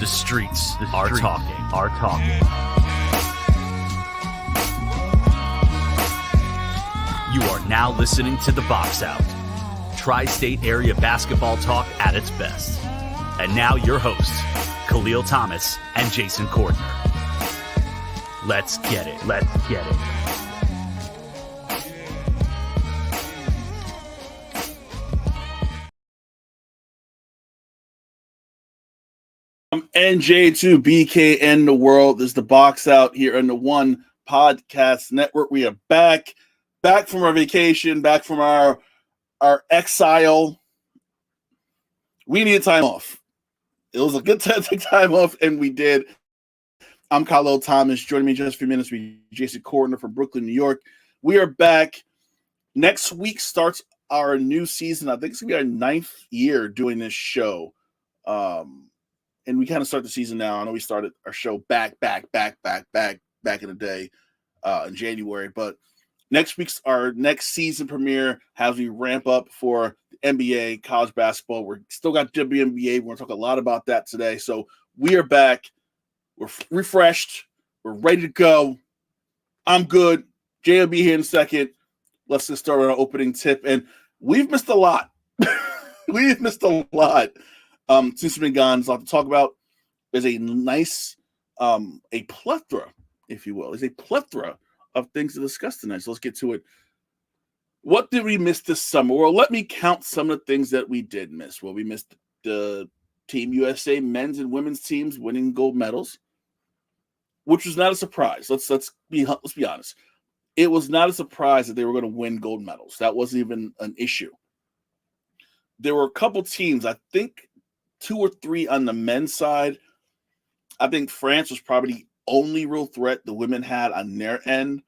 The streets are talking. You are now listening to The Box Out, tri-state area basketball talk at its best. And now your hosts, Kahlil Thomas and Jason Cordner. Let's get it. NJ2BKN the world. This is The Box Out here on the One Podcast Network. We are back from our vacation, back from our exile. We needed time off. It was a good time to take time off, and we did. I'm Kahlil Thomas. Joining me in just a few minutes will be Jason Cordner from Brooklyn, New York. We are back. Next week starts our new season. I think it's going to be our 9th year doing this show. And we kind of start the season now. I know we started our show back in the day in January. But next week's our next season premiere as we ramp up for the NBA, college basketball. We're still got WNBA. We're going to talk a lot about that today. So we are back. We're refreshed. We're ready to go. I'm good. Jay will be here in a second. Let's get started on our opening tip. And we've missed a lot. Since we've been gone, there's a lot to talk about. There's a nice, a plethora, if you will. There's a plethora of things to discuss tonight. So let's get to it. What did we miss this summer? Well, let me count some of the things that we did miss. Well, we missed the Team USA men's and women's teams winning gold medals, which was not a surprise. Let's be honest. It was not a surprise that they were going to win gold medals. That wasn't even an issue. There were a couple teams, I think 2 or 3 on the men's side. I think France was probably the only real threat the women had on their end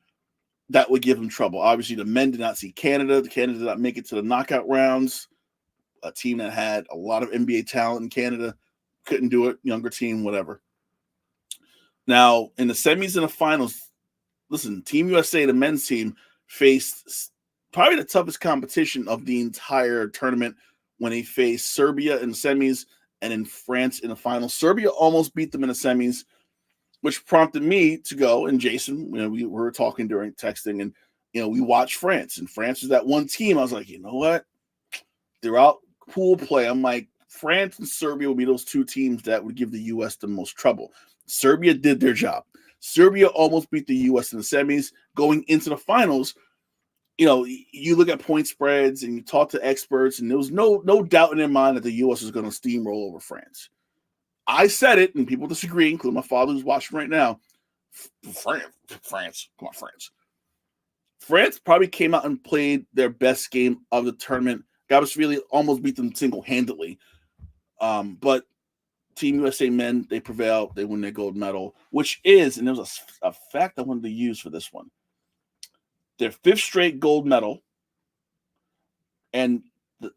that would give them trouble. Obviously, the men did not see Canada. The Canada did not make it to the knockout rounds. A team that had a lot of NBA talent in Canada couldn't do it. Younger team, whatever. Now, in the semis and the finals, listen, Team USA, the men's team, faced probably the toughest competition of the entire tournament when they faced Serbia in the semis and in France in the finals. Serbia almost beat them in the semis, which prompted me to go, and Jason, we were talking during texting, and we watched France, and France was that one team. I was like, you know what? Throughout pool play, I'm like, France and Serbia will be those 2 teams that would give the U.S. the most trouble. Serbia did their job. Serbia almost beat the U.S. in the semis. Going into the finals, you look at point spreads and you talk to experts, and there was no doubt in their mind that the U.S. was going to steamroll over France. I said it, and people disagree, including my father who's watching right now. France. Come on, France. France probably came out and played their best game of the tournament. Gabas really almost beat them single-handedly. But Team USA men, they prevail. They win their gold medal, which is, and there was a fact I wanted to use for this one, their 5th straight gold medal, and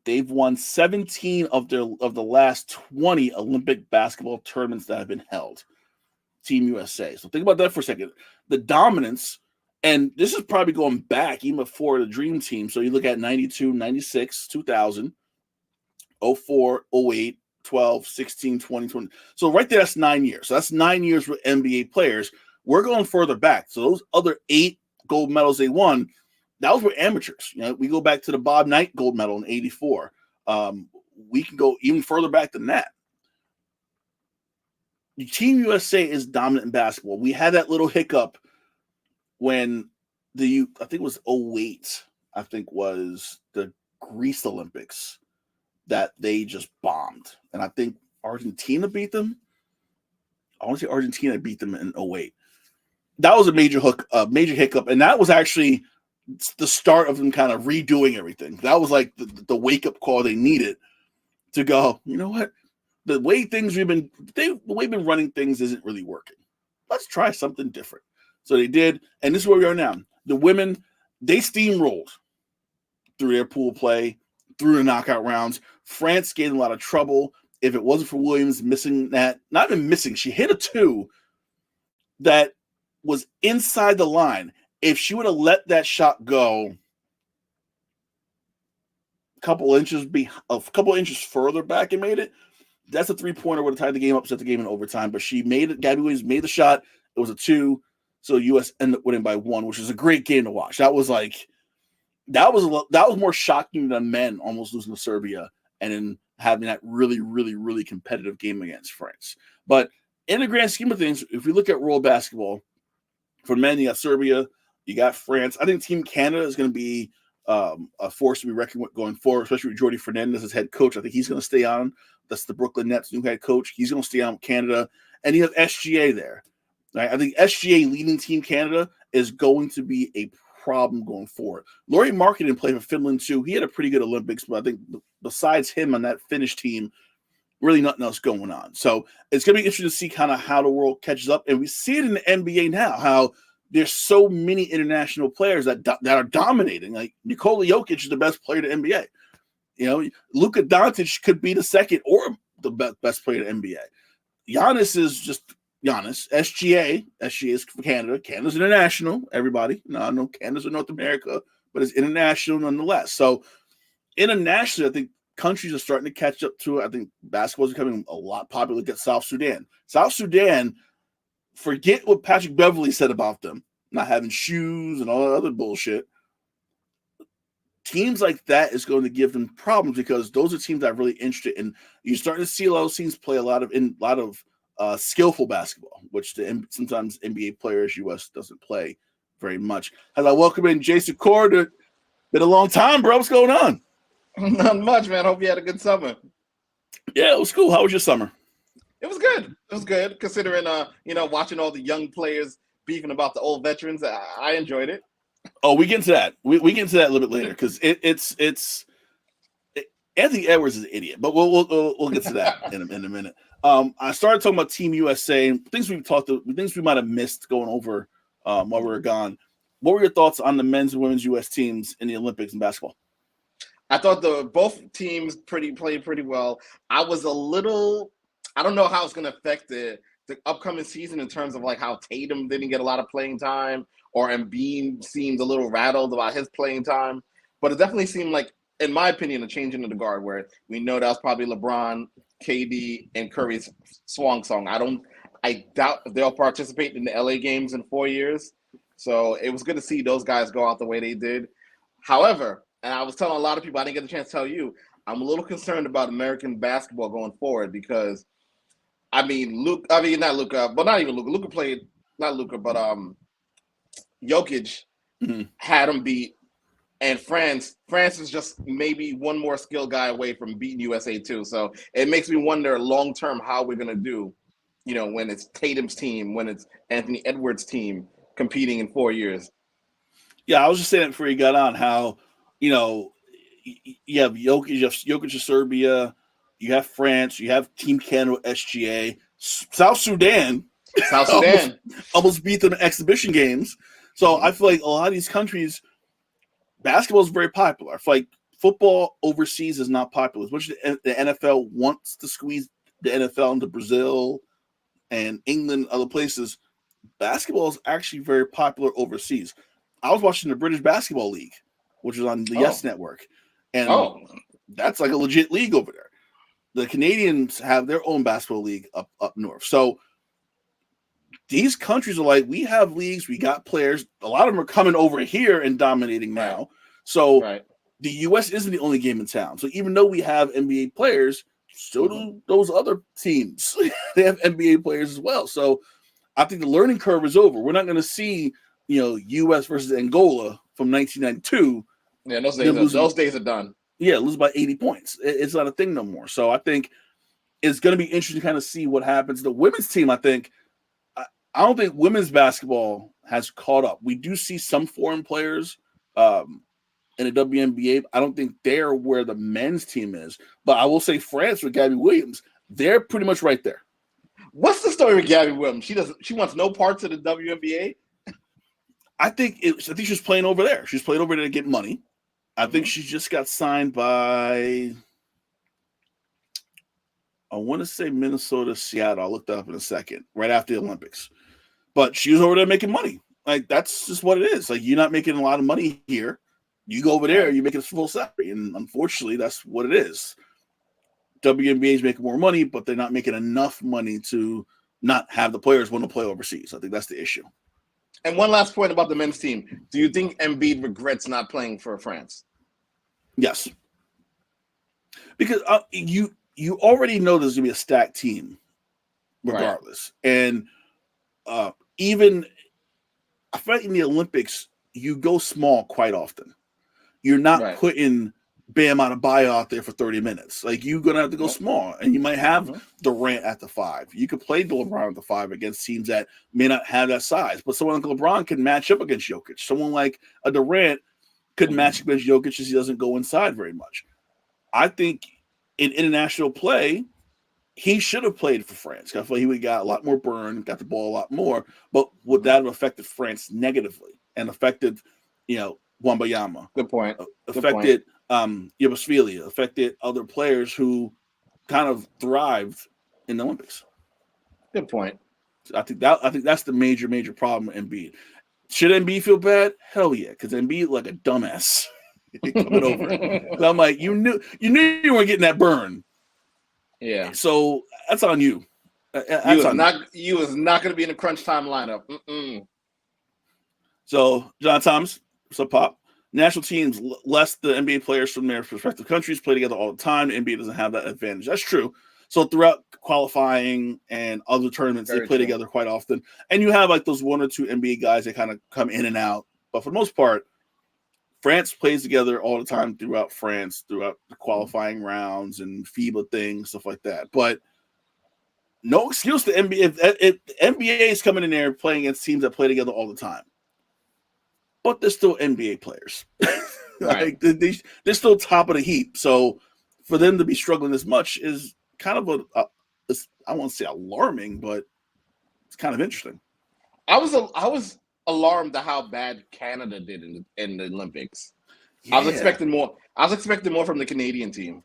they've won 17 of the last 20 Olympic basketball tournaments that have been held. Team USA. So think about that for a second. The dominance, and this is probably going back even before the Dream Team. So you look at 92, 96, 2000, 04, 08, 12, 16, 20, 20. So right there, that's 9 years. So that's 9 years with NBA players. We're going further back. So those other 8 gold medals they won, that was with amateurs. We go back to the Bob Knight gold medal in 84. We can go even further back than that. Team USA is dominant in basketball. We had that little hiccup when I think it was 08, I think was the Greece Olympics that they just bombed. And I think Argentina beat them. I want to say Argentina beat them in 08. That was a major hiccup, and that was actually the start of them kind of redoing everything. That was like the wake-up call they needed to go, you know what? The way we've been running things isn't really working. Let's try something different. So they did, and this is where we are now. The women, they steamrolled through their pool play, through the knockout rounds. France gave them a lot of trouble. If it wasn't for Williams missing that, not even missing, she hit a 2 that was inside the line. If she would have let that shot go a couple inches further back and made it, That's a 3-pointer would have tied the game up, set the game in overtime. But she made it. Gabby Williams made the shot. It was a 2, so U.S. ended up winning by 1, which is a great game to watch. That was more shocking than men almost losing to Serbia and then having that really, really, really competitive game against France. But in the grand scheme of things, if we look at world basketball, for men, you got Serbia, you got France. I think Team Canada is going to be a force to be reckoned with going forward, especially with Jordi Fernandez as head coach. I think he's going to stay on. That's the Brooklyn Nets' new head coach. He's going to stay on with Canada. And you have SGA there. Right? I think SGA leading Team Canada is going to be a problem going forward. Lauri Markkanen played for Finland too. He had a pretty good Olympics, but I think besides him on that Finnish team, really nothing else going on. So it's going to be interesting to see kind of how the world catches up. And we see it in the NBA now, how there's so many international players that are dominating. Like Nikola Jokic is the best player in the NBA. You know, Luka Doncic could be the second or the best player in the NBA. Giannis is just Giannis. SGA is for Canada. Canada's international, everybody. No, I know Canada's in North America, but it's international nonetheless. So internationally, I think countries are starting to catch up to it. I think basketball is becoming a lot popular against South Sudan. South Sudan, forget what Patrick Beverley said about them, not having shoes and all that other bullshit. Teams like that is going to give them problems because those are teams that are really interested in. You're starting to see a lot of teams play a lot of skillful basketball, which sometimes NBA players U.S. doesn't play very much. As I welcome in Jason Cord, been a long time, bro. What's going on? Not much, man. Hope you had a good summer. Yeah, it was cool. How was your summer? It was good. It was good, considering watching all the young players beefing about the old veterans. I enjoyed it. Oh, we get into that. We get into that a little bit later because it's Anthony Edwards is an idiot, but we'll get to that in a minute. I started talking about Team USA, things we might have missed going over while we were gone. What were your thoughts on the men's and women's U.S. teams in the Olympics in basketball? I thought both teams played pretty well. I don't know how it's going to affect the upcoming season in terms of like how Tatum didn't get a lot of playing time or Embiid seemed a little rattled about his playing time. But it definitely seemed like, in my opinion, a change into the guard where we know that was probably LeBron, KD, and Curry's swan song. I doubt they'll participate in the LA games in 4 years. So it was good to see those guys go out the way they did. However, and I was telling a lot of people, I didn't get the chance to tell you, I'm a little concerned about American basketball going forward because, not Luka, but not even Luka. Luka played, not Luka, but Jokic had him beat. And France is just maybe one more skill guy away from beating USA too. So it makes me wonder long term how we're going to do, when it's Tatum's team, when it's Anthony Edwards' team competing in 4 years. Yeah, I was just saying before you got on how, you have Jokic of Serbia, you have France, you have Team Canada, SGA, South Sudan almost beat them in exhibition games. So I feel like a lot of these countries, basketball is very popular. I feel like football overseas is not popular. As much as the NFL wants to squeeze the NFL into Brazil and England, other places, basketball is actually very popular overseas. I was watching the British Basketball League, which is on the Yes Network. And that's like a legit league over there. The Canadians have their own basketball league up north. So these countries are like, we have leagues, we got players. A lot of them are coming over here and dominating now. Right. So the U.S. isn't the only game in town. So even though we have NBA players, so do those other teams. They have NBA players as well. So I think the learning curve is over. We're not going to see, U.S. versus Angola from 1992. Yeah, those days are done. Yeah, lose by 80 points. It's not a thing no more. So I think it's going to be interesting to kind of see what happens. The women's team, I don't think women's basketball has caught up. We do see some foreign players in the WNBA. I don't think they're where the men's team is. But I will say France with Gabby Williams, they're pretty much right there. What's the story with Gabby Williams? She wants no parts of the WNBA? I think she's playing over there. She's playing over there to get money. I think she just got signed by, I want to say Minnesota, Seattle. I'll look that up in a second, right after the Olympics. But she was over there making money. Like, that's just what it is. Like, you're not making a lot of money here. You go over there, you make it a full salary. And unfortunately, that's what it is. WNBA is making more money, but they're not making enough money to not have the players want to play overseas. I think that's the issue. And one last point about the men's team. Do you think Embiid regrets not playing for France? Yes. Because you already know there's going to be a stacked team regardless. Right. And even I feel like in the Olympics, you go small quite often. You're not putting Bam Adebayo out there for 30 minutes. Like, you're going to have to go small, and you might have Durant at the 5. You could play LeBron at the 5 against teams that may not have that size, but someone like LeBron can match up against Jokic. Someone like a Durant could match up against Jokic as he doesn't go inside very much. I think in international play, he should have played for France. I feel like he would have got a lot more burn, got the ball a lot more, but would that have affected France negatively and affected, Wembayama? Good point. Affected Yabusvili, affected other players who kind of thrived in the Olympics. Good point. So I think that's the major problem with Embiid. Should Embiid feel bad? Hell yeah, because Embiid like a dumbass coming over. So I'm like, you knew you weren't getting that burn. Yeah. So that's on you. You was not going to be in the crunch time lineup. So John Thomas, what's up, Pop? National teams, less the NBA players from their respective countries, play together all the time. The NBA doesn't have that advantage. That's true. So throughout qualifying and other tournaments, they play together quite often. And you have like those 1 or 2 NBA guys that kind of come in and out. But for the most part, France plays together all the time throughout the qualifying rounds and FIBA things, stuff like that. But no excuse to NBA. If NBA is coming in there playing against teams that play together all the time. But they're still NBA players. Like they're still top of the heap. So for them to be struggling this much is kind of I won't say alarming, but it's kind of interesting. I was alarmed at how bad Canada did in the Olympics. Yeah. I was expecting more from the Canadian team.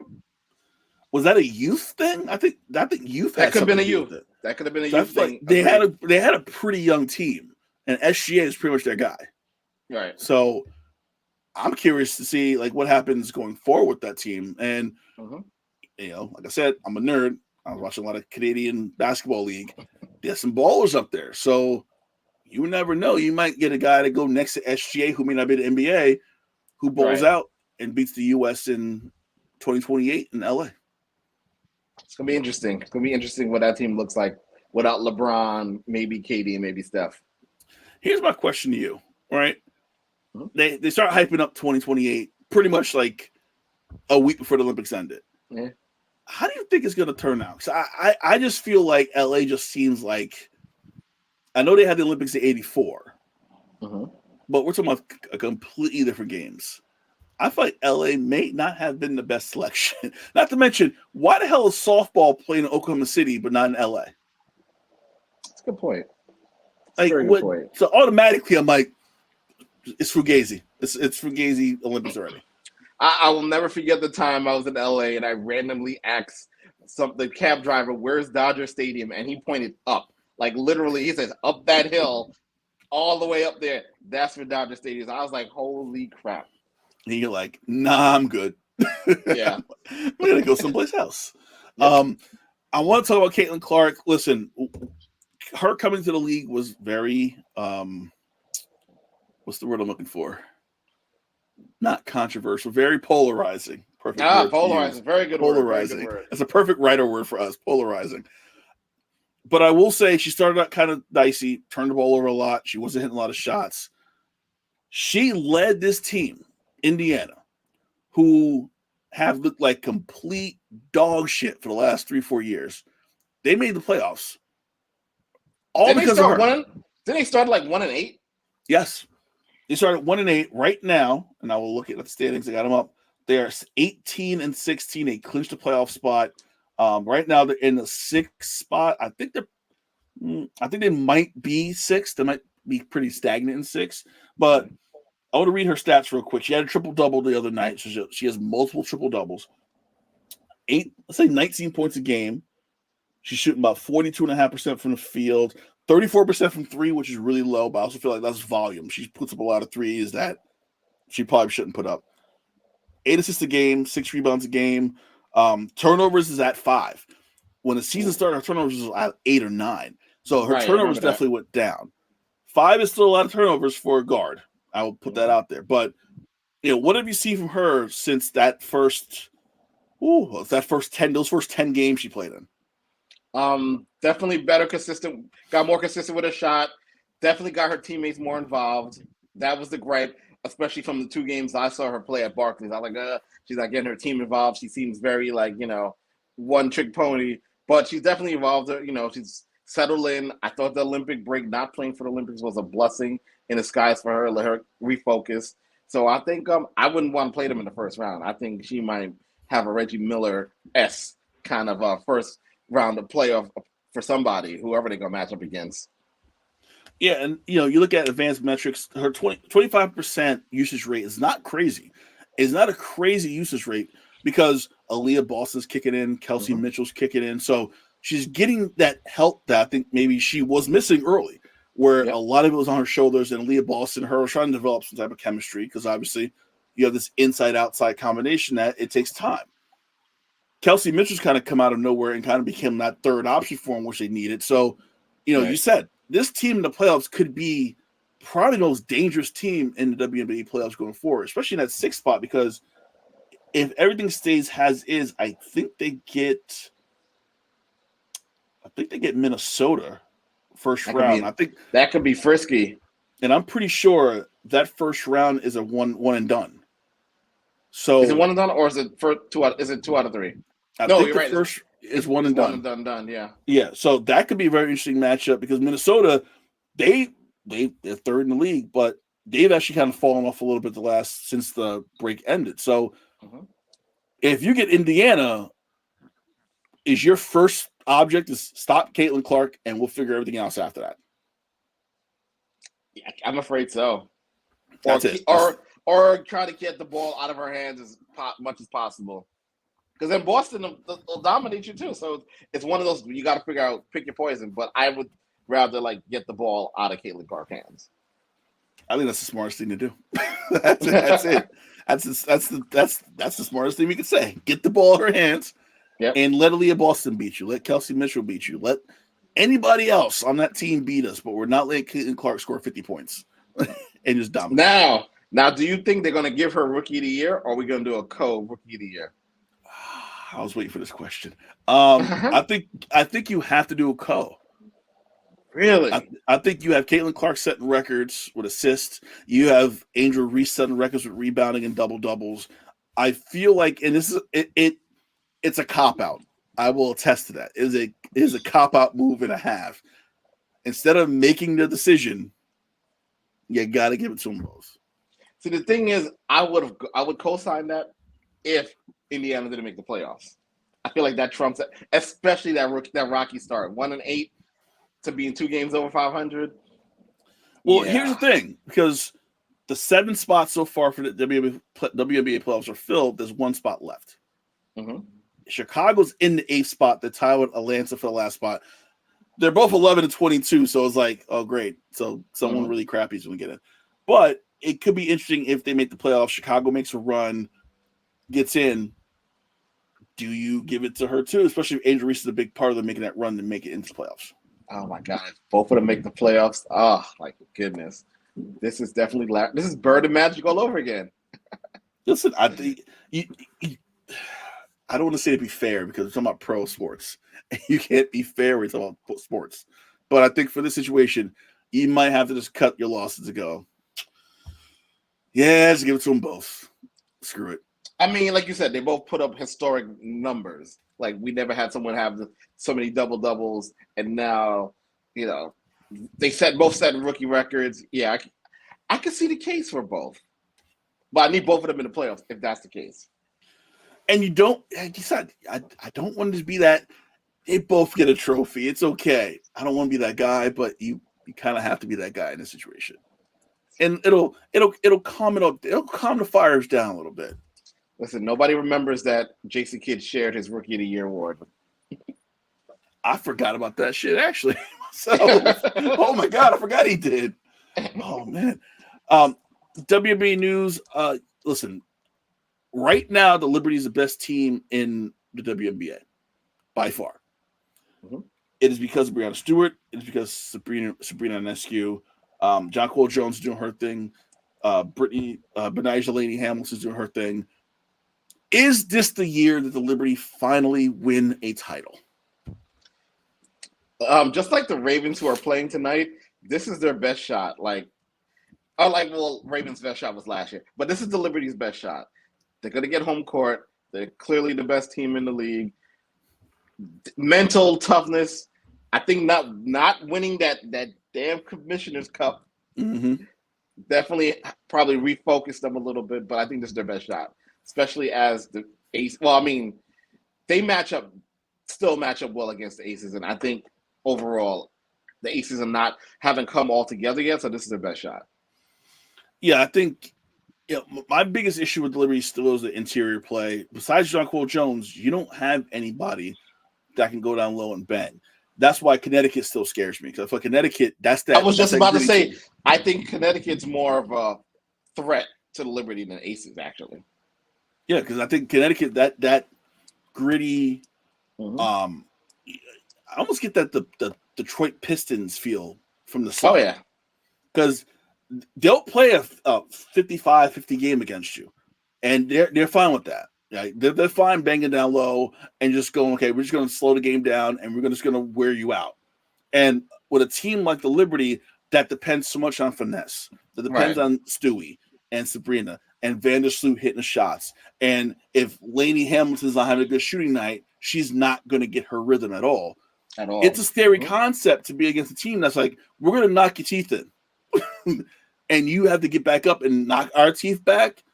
Was that a youth thing? I think youth. That could have been a youth. That could have been a youth thing. They had a pretty young team, and SGA is pretty much their guy. Right. So I'm curious to see like what happens going forward with that team. And like I said, I'm a nerd. I was watching a lot of Canadian basketball league. There's some ballers up there. So you never know. You might get a guy to go next to SGA who may not be the NBA, who balls out and beats the US in 2028 in LA. It's gonna be interesting. It's gonna be interesting what that team looks like without LeBron, maybe KD, and maybe Steph. Here's my question to you. Right? They start hyping up 2028 pretty much like a week before the Olympics ended. Yeah. How do you think it's going to turn out? Because I just feel like LA just seems like – I know they had the Olympics in 84, but we're talking about completely different games. I feel like LA may not have been the best selection. Not to mention, why the hell is softball playing in Oklahoma City but not in LA? That's a good point. So automatically I'm like, it's Fugazi. It's Fugazi Olympics already. I will never forget the time I was in LA and I randomly asked the cab driver, "Where's Dodger Stadium?" And he pointed up, like literally. He says, "Up that hill, all the way up there. That's where Dodger Stadium is." I was like, "Holy crap!" And you're like, "Nah, I'm good." Yeah, we're gonna go someplace else. Yep. I want to talk about Caitlin Clark. Listen, her coming to the league was very what's the word I'm looking for? Not controversial, very polarizing. Perfect. Polarizing. Very good polarizing. Word. Very good word. That's a perfect writer word for us, polarizing. But I will say she started out kind of dicey, turned the ball over a lot. She wasn't hitting a lot of shots. She led this team, Indiana, who have looked like complete dog shit for the last 3-4 years. They made the playoffs. All because of her. Didn't they start like 1-8? Yes. They started 1-8 right now, and I will look at the standings. I got them up. They are 18-16. They clinched the playoff spot. Right now, they're in the 6th spot. I think they might be 6th. They might be pretty stagnant in 6th. But I want to read her stats real quick. She had a triple-double the other night. So she has multiple triple-doubles. 19 points a game. She's shooting about 42.5% from the field. 34% from 3, which is really low, but I also feel like that's volume. She puts up a lot of threes that she probably shouldn't put up. 8 assists a game, 6 rebounds a game. Turnovers is at 5. When the season started, her turnovers was at 8 or 9. So her turnovers definitely went down. 5 is still a lot of turnovers for a guard. I will put that out there. But what have you seen from her since that first 10 games she played in? Definitely better consistent, got more consistent with her shot. Definitely got her teammates more involved. That was the gripe, especially from the 2 games I saw her play at Barclays. I was like, she's not getting her team involved. She seems very one trick pony, but she's definitely involved. She's settled in. I thought the Olympic break, not playing for the Olympics, was a blessing in disguise for her. Let her refocus. So I think I wouldn't want to play them in the first round. I think she might have a Reggie Miller-esque kind of first round of playoff for somebody, whoever they're going to match up against. Yeah, and you look at advanced metrics, her 25% usage rate is not crazy. It's not a crazy usage rate because Aaliyah Boston's kicking in, Kelsey Mitchell's kicking in. So she's getting that help that I think maybe she was missing early, where a lot of it was on her shoulders, and Aaliyah Boston, her was trying to develop some type of chemistry because obviously you have this inside-outside combination that it takes time. Kelsey Mitchell's kind of come out of nowhere and kind of became that third option for them, which they needed. So, you said this team in the playoffs could be probably the most dangerous team in the WNBA playoffs going forward, especially in that 6th spot, because if everything stays as is, I think they get Minnesota first round. I think that could be frisky. And I'm pretty sure that first round is a one and done. So is it one and done, or is it for 2 out? Is it 2 out of 3? I think the first is one and done. One and done. Yeah. Yeah. So that could be a very interesting matchup because Minnesota, they're 3rd in the league, but they've actually kind of fallen off a little bit since the break ended. So if you get Indiana, is your first object is stop Caitlin Clark, and we'll figure everything else after that? Yeah, I'm afraid so. That's it. Or try to get the ball out of her hands as much as possible. Because then Boston will dominate you too. So it's one of those, you got to pick your poison. But I would rather get the ball out of Caitlin Clark's hands. I think that's the smartest thing to do. That's it. That's the smartest thing we could say. Get the ball in her hands and let Aaliyah Boston beat you. Let Kelsey Mitchell beat you. Let anybody else on that team beat us. But we're not letting Caitlin Clark score 50 points and just dominate. Now, do you think they're going to give her Rookie of the Year, or are we going to do a co-Rookie of the Year? I was waiting for this question. I think you have to do a co. Really? I think you have Caitlin Clark setting records with assists. You have Angel Reese setting records with rebounding and double doubles. I feel like, and this is it's a cop out. I will attest to that. It is a cop out move and a half. Instead of making the decision, you got to give it to them both. See, the thing is, I would co-sign that if Indiana didn't make the playoffs. I feel like that trumps it, especially that rocky start, 1-8 to be in 2 games over 500. Well, here's the thing, because the 7 spots so far for the WNBA playoffs are filled. There's 1 spot left. Chicago's in the 8th spot. They're tied with Atlanta for the last spot. They're both 11-22, so it's like, oh, great. So someone really crappy is going to get in. But it could be interesting if they make the playoffs. Chicago makes a run, gets in. Do you give it to her too? Especially if Angel Reese is a big part of them making that run to make it into the playoffs. Oh my God! Both of them make the playoffs. Oh my goodness! This is definitely this is Bird and Magic all over again. Listen, I think I don't want to say to be fair because we're talking about pro sports. You can't be fair when you're talking about sports. But I think for this situation, you might have to just cut your losses and go, yeah, just give it to them both. Screw it. I mean, like you said, they both put up historic numbers. Like, we never had someone have so many double-doubles, and now, they both set rookie records. Yeah, I can see the case for both. But I need both of them in the playoffs if that's the case. And you don't, like you said, I don't want it to be that they both get a trophy. It's okay. I don't want to be that guy, but you kind of have to be that guy in this situation. And it'll calm it up. It'll calm the fires down a little bit. Listen, nobody remembers that Jason Kidd shared his Rookie of the Year award. I forgot about that shit, actually. Oh, my God. I forgot he did. Oh, man. WNBA news. Listen, right now, the Liberty is the best team in the WNBA by far. Mm-hmm. It is because of Breanna Stewart. It is because Sabrina Ionescu, Jonquel Jones is doing her thing. Benijah Laney Hamilton is doing her thing. Is this the year that the Liberty finally win a title? Just like the Ravens who are playing tonight, this is their best shot. Ravens' best shot was last year, but this is the Liberty's best shot. They're going to get home court. They're clearly the best team in the league. Mental toughness. I think not winning that damn Commissioner's Cup definitely probably refocused them a little bit, but I think this is their best shot, especially as the Ace. Well, I mean, they still match up well against the Aces, and I think overall the Aces haven't come all together yet, so this is their best shot. Yeah, I think my biggest issue with the Liberty still is the interior play. Besides Jonquel Jones, you don't have anybody that can go down low and bang. That's why Connecticut still scares me. Because for Connecticut, that's that. I was just about to say, team. I think Connecticut's more of a threat to the Liberty than Aces, actually. Yeah, because I think Connecticut, that gritty, I almost get that the Detroit Pistons feel from the side. Oh, yeah. Because they'll play a 55-50 game against you, and they're fine with that. Right? They're fine banging down low and just going, okay, we're just going to slow the game down and we're just going to wear you out. And with a team like the Liberty, that depends so much on finesse. That depends on Stewie and Sabrina and Vandersloot hitting the shots. And if Laney Hamilton's not having a good shooting night, she's not going to get her rhythm at all. It's a scary concept to be against a team that's like, we're going to knock your teeth in. And you have to get back up and knock our teeth back.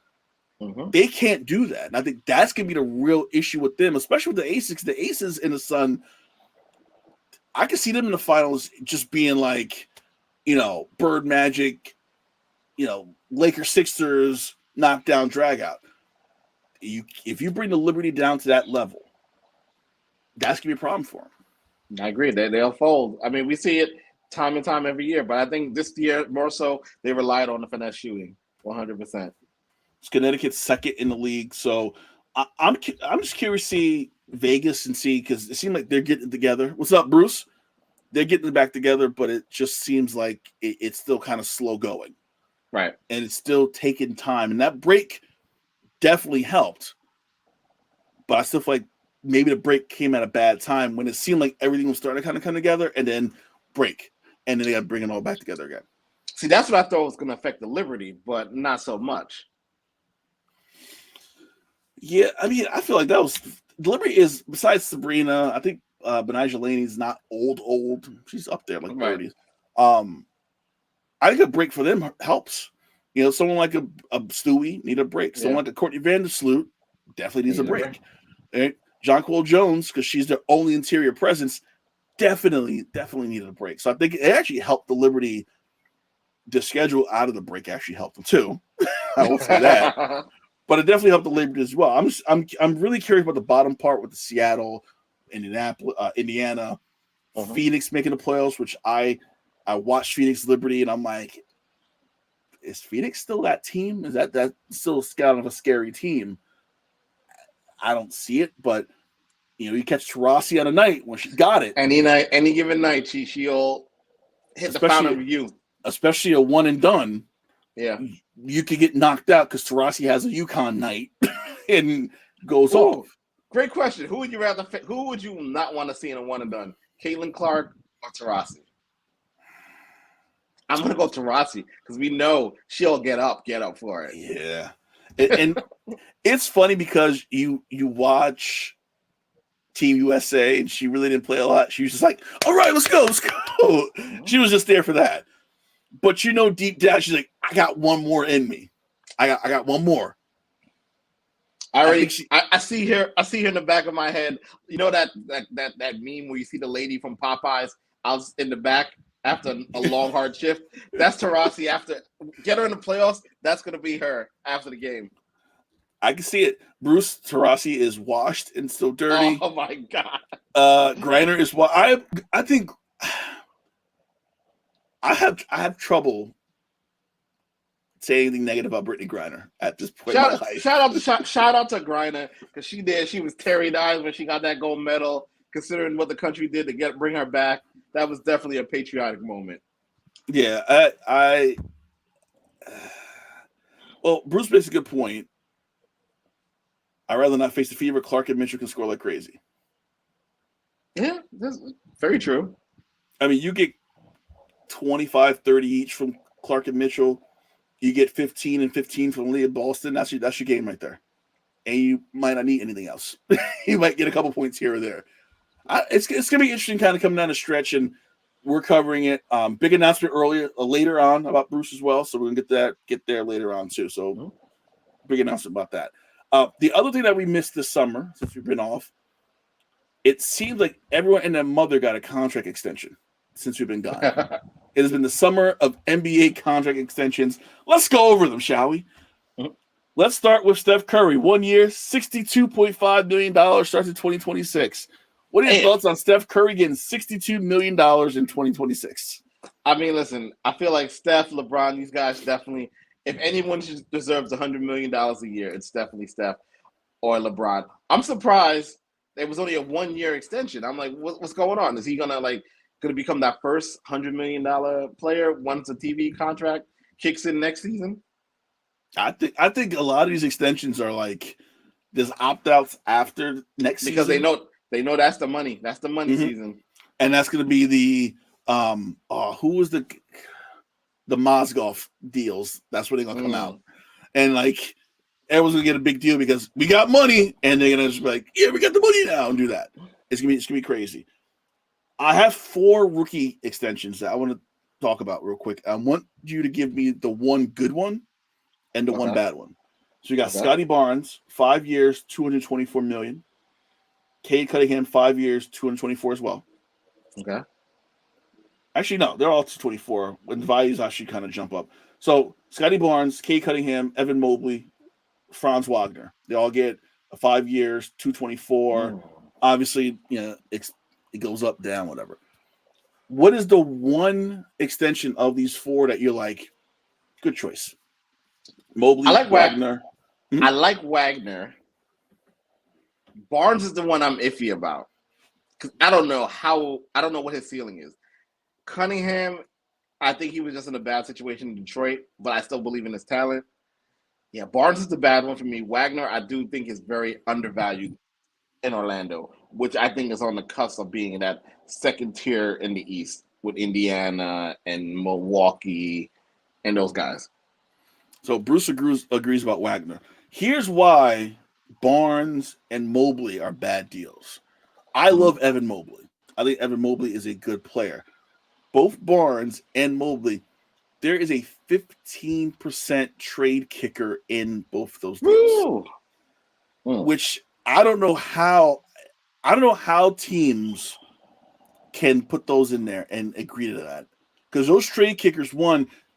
They can't do that. And I think that's going to be the real issue with them, especially with the Aces. The Aces in the Sun, I can see them in the finals just being like, Bird Magic, Lakers Sixers, knockdown, drag out. If you bring the Liberty down to that level, that's going to be a problem for them. I agree. They'll fold. I mean, we see it time and time every year, but I think this year more so they relied on the finesse shooting 100%. It's Connecticut's second in the league, so I'm just curious to see Vegas and see, because it seems like they're getting it together. What's up, Bruce? They're getting it back together, but it just seems like it's still kind of slow going, right? And it's still taking time. And that break definitely helped, but I still feel like maybe the break came at a bad time when it seemed like everything was starting to kind of come together, and then break, and then they got to bring it all back together again. See, that's what I thought was going to affect the Liberty, but not so much. Yeah, I mean, I feel like that was the Liberty is, besides Sabrina, I think Benijah Laney's not old. She's up there like 30s. I think a break for them helps. Someone like a Stewie need a break. Someone like a Courtney Vandersloot definitely needs a break. And Jonquel Jones, because she's their only interior presence, definitely needed a break. So I think it actually helped the Liberty. The schedule out of the break actually helped them too. I will say that. But it definitely helped the Liberty as well. I'm really curious about the bottom part with the Seattle, Indianapolis, Indiana, Phoenix making the playoffs, which I watched Phoenix Liberty and I'm like, is Phoenix still that team? Is that still kind of a scary team? I don't see it, but you catch Taurasi on a night when she's got it. Any night, any given night, she'll hit the fountain of youth. Especially a one and done. Yeah. You could get knocked out because Taurasi has a UConn night and goes off. Great question. Who would you not want to see in a one and done? Caitlin Clark or Taurasi? I'm gonna go Taurasi because we know she'll get up for it. Yeah. And it's funny because you watch Team USA and she really didn't play a lot. She was just like, all right, let's go. She was just there for that. But deep down, she's like, I got one more in me. I got one more. I see her in the back of my head. You know that meme where you see the lady from Popeyes out in the back after a long hard shift? That's Taurasi after get her in the playoffs. That's gonna be her after the game. I can see it. Bruce Taurasi is washed and still dirty. Oh my god. Griner is what I think. I have trouble say anything negative about Brittany Griner at this point in my life. Shout out to Griner because she was teary-eyed when she got that gold medal. Considering what the country did to bring her back, that was definitely a patriotic moment. Yeah, well, Bruce makes a good point. I'd rather not face the fever. Clark and Mitchell can score like crazy. Yeah, that's very true. I mean, you get 25, 30 each from Clark and Mitchell. You get 15 and 15 from Leah Boston. That's your game right there. And you might not need anything else. You might get a couple points here or there. It's going to be interesting kind of coming down the stretch, and we're covering it. Big announcement later on about Bruce as well, so we're going to get there later on too. So big announcement about that. The other thing that we missed this summer, since we've been off, it seems like everyone and their mother got a contract extension since we've been gone. It has been the summer of NBA contract extensions. Let's go over them, shall we? Let's start with Steph Curry. 1 year, $62.5 million, starts in 2026. What are your thoughts on Steph Curry getting $62 million in 2026? I mean, listen, I feel like Steph, LeBron, these guys definitely, if anyone deserves $100 million a year, it's definitely Steph or LeBron. I'm surprised it was only a 1 year extension. I'm like, what's going on? Is he gonna become that first $100 million player once a TV contract kicks in next season? I think a lot of these extensions are like there's opt-outs after next season because they know that's the money. That's the money season, and that's going to be the who was the Mozgov deals? That's where they're gonna come out, and like everyone's gonna get a big deal because we got money, and they're gonna just be like, yeah, we got the money now, and do that. It's gonna be crazy. I have 4 rookie extensions that I want to talk about real quick. I want you to give me the one good one and the one bad one. So you got Scotty Barnes, 5 years, $224 million. Cade Cunningham, 5 years, $224 as well. Okay. Actually, no, they're all 224. When the values actually kind of jump up. So Scotty Barnes, Cade Cunningham, Evan Mobley, Franz Wagner. They all get 5 years, 224. Obviously, it goes up, down, whatever. What is the one extension of these 4 that you're like, good choice? Mobley, I like Wagner. I like Wagner. Barnes is the one I'm iffy about because I don't know what his ceiling is. Cunningham, I think he was just in a bad situation in Detroit, but I still believe in his talent. Yeah, Barnes is the bad one for me. Wagner, I do think is very undervalued in Orlando, which I think is on the cusp of being in that second tier in the East with Indiana and Milwaukee and those guys. So Bruce agrees about Wagner. Here's why Barnes and Mobley are bad deals. I love Evan Mobley. I think Evan Mobley is a good player. Both Barnes and Mobley, there is a 15% trade kicker in both those deals. Which I don't know how teams can put those in there and agree to that. Because those trade kickers,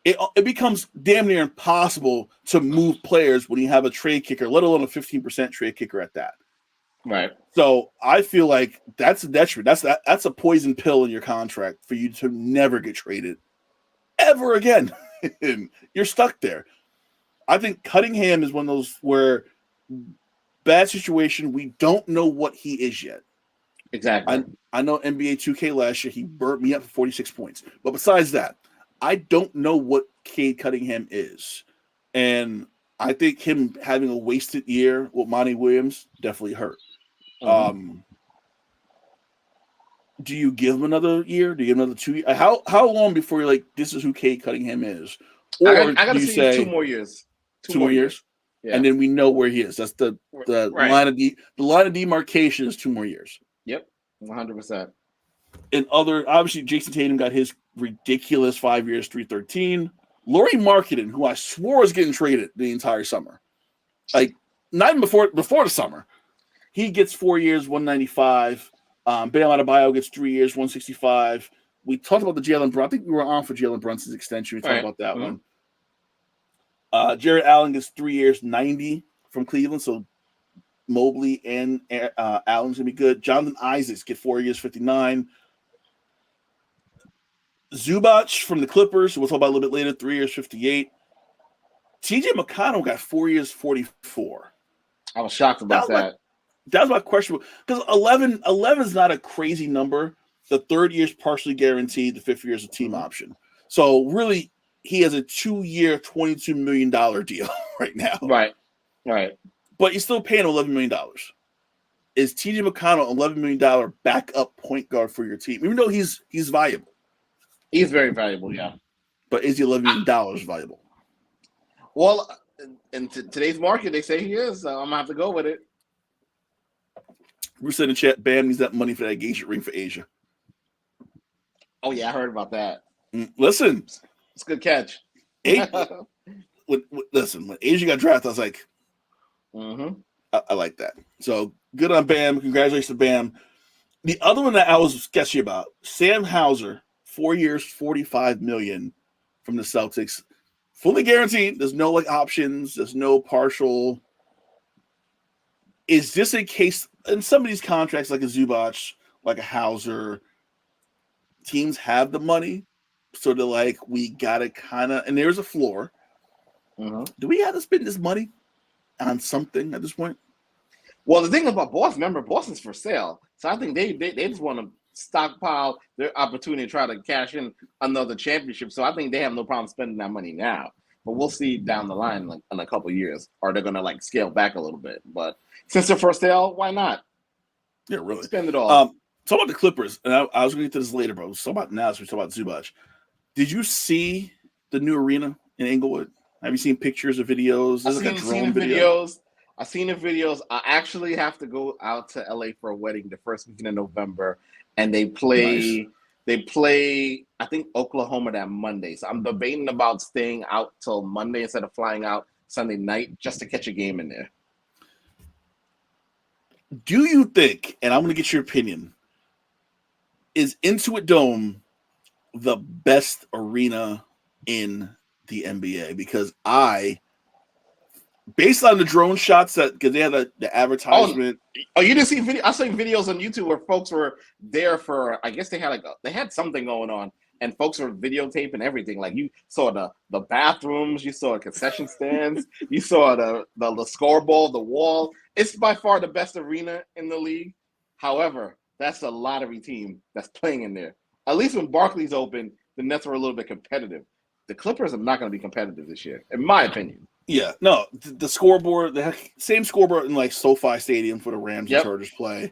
it becomes damn near impossible to move players when you have a trade kicker, let alone a 15% trade kicker at that. Right. So I feel like that's a detriment. That's a poison pill in your contract for you to never get traded ever again. You're stuck there. I think Cunningham is one of those where bad situation. We don't know what he is yet. Exactly. I know NBA 2K last year, he burnt me up for 46 points. But besides that, I don't know what Cade Cunningham is. And I think him having a wasted year with Monty Williams definitely hurt. Do you give him another year? Do you give him another 2 years? How long before you're like, this is who Cade Cunningham is? Or I got to see 2 more years. 2 more years? Yeah. And then we know where he is. That's the line of demarcation is 2 more years. Yep, 100%. And obviously, Jason Tatum got his ridiculous 5 years, 313. Lauri Markkanen, who I swore was getting traded the entire summer, like not even before the summer, he gets 4 years, 195. Bam Adebayo gets 3 years, 165. We talked about the Jalen Brunson. I think we were on for Jalen Brunson's extension. We talked about that one. Jared Allen gets 3 years, 90 from Cleveland. So Mobley and Allen's gonna be good. Jonathan Isaacs get 4 years, 59. Zubac from the Clippers, we'll talk about a little bit later, 3 years, 58. TJ McConnell got 4 years, 44. I was shocked about that. That was my question, because 11 is not a crazy number. The third year is partially guaranteed. The fifth year is a team option. So really, he has a 2-year, $22 million deal right now. Right. But you're still paying $11 million. Is TJ McConnell $11 million backup point guard for your team? Even though he's valuable. He's very valuable, yeah. But is he $11 million valuable? Well, in today's market, they say he is. So I'm going to have to go with it. Bruce said in the chat, Bam needs that money for that engagement ring for Asia. Oh, yeah, I heard about that. Listen. It's a good catch. Listen, when Asia got drafted, I was like, I like that. So good on Bam. Congratulations to Bam. The other one that I was sketchy about, Sam Hauser, 4 years, $45 million from the Celtics. Fully guaranteed. There's no options. There's no partial. Is this a case in some of these contracts like a Zubac, like a Hauser, teams have the money, so they're like, we gotta kind of, and there's a floor. Do we have to spend this money on something at this point? Well, the thing about Boston, remember, Boston's for sale, so I think they just want to stockpile their opportunity to try to cash in another championship. So I think they have no problem spending that money now. But we'll see down the line, like in a couple of years, are they gonna scale back a little bit? But since they're for sale, why not? Yeah, really. Spend it all. Talk about the Clippers, and I was going to get to this later, but we'll talk about now as we talk about Zubac. Did you see the new arena in Inglewood? Have you seen pictures or videos? I've seen the videos. I've seen the videos. I actually have to go out to LA for a wedding the first weekend in November, and they play. Nice. They play, I think, Oklahoma that Monday. So I'm debating about staying out till Monday instead of flying out Sunday night just to catch a game in there. Do you think, and I'm going to get your opinion, is Intuit Dome the best arena in the NBA? Because based on the drone shots because they had the advertisement. Oh, you didn't see video? I saw videos on YouTube where folks were there for, I guess they had something going on, and folks were videotaping everything. Like you saw the bathrooms, you saw concession stands, you saw the scoreboard, the wall. It's by far the best arena in the league. However, that's a lottery team that's playing in there. At least when Barclays open, the Nets were a little bit competitive. The Clippers are not going to be competitive this year, in my opinion. Yeah, no, the scoreboard, the same scoreboard in SoFi Stadium for the Rams and Chargers play.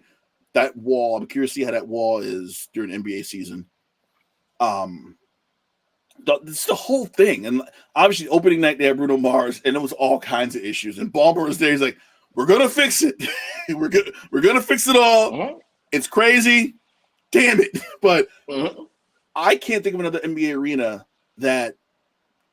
That wall, I'm curious to see how that wall is during NBA season. It's the whole thing, and obviously opening night they had Bruno Mars, and it was all kinds of issues. And Ballmer was there. He's like, "We're gonna fix it. we're gonna fix it all. It's crazy, damn it!" But I can't think of another NBA arena that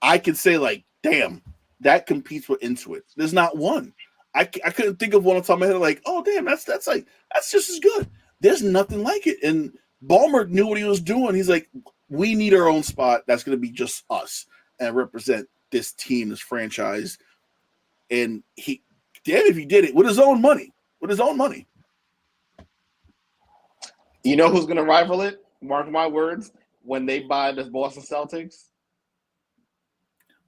I could say damn, that competes with Intuit. There's not one. I couldn't think of one on top of my head oh damn, that's just as good. There's nothing like it. And Ballmer knew what he was doing. He's like, we need our own spot that's going to be just us and represent this team, this franchise. And if he did it with his own money. You know who's going to rival it? Mark my words. When they buy the Boston Celtics.